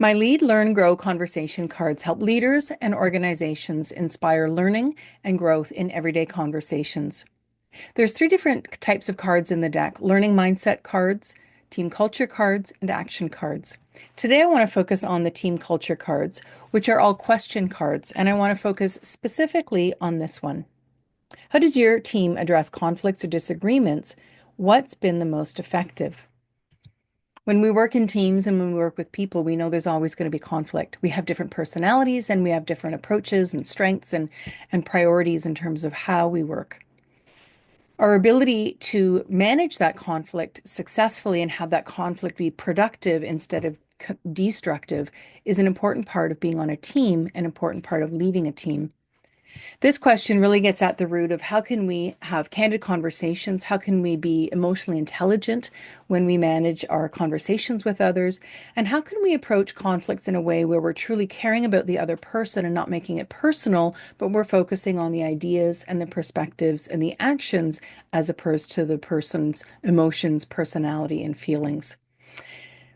My Lead, Learn, Grow conversation cards help leaders and organizations inspire learning and growth in everyday conversations. There's three different types of cards in the deck: learning mindset cards, team culture cards, and action cards. Today, I want to focus on the team culture cards, which are all question cards, and I want to focus specifically on this one. How does your team address conflicts or disagreements? What's been the most effective? When we work in teams and when we work with people, we know there's always going to be conflict. We have different personalities and we have different approaches and strengths and priorities in terms of how we work. Our ability to manage that conflict successfully and have that conflict be productive instead of destructive is an important part of being on a team, an important part of leading a team. This question really gets at the root of how can we have candid conversations? How can we be emotionally intelligent when we manage our conversations with others? And how can we approach conflicts in a way where we're truly caring about the other person and not making it personal, but we're focusing on the ideas and the perspectives and the actions as opposed to the person's emotions, personality, and feelings?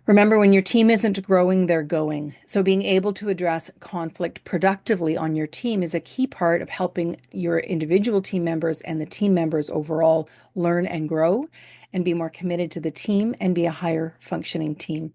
Remember, when your team isn't growing, they're going. So being able to address conflict productively on your team is a key part of helping your individual team members and the team members overall learn and grow and be more committed to the team and be a higher functioning team.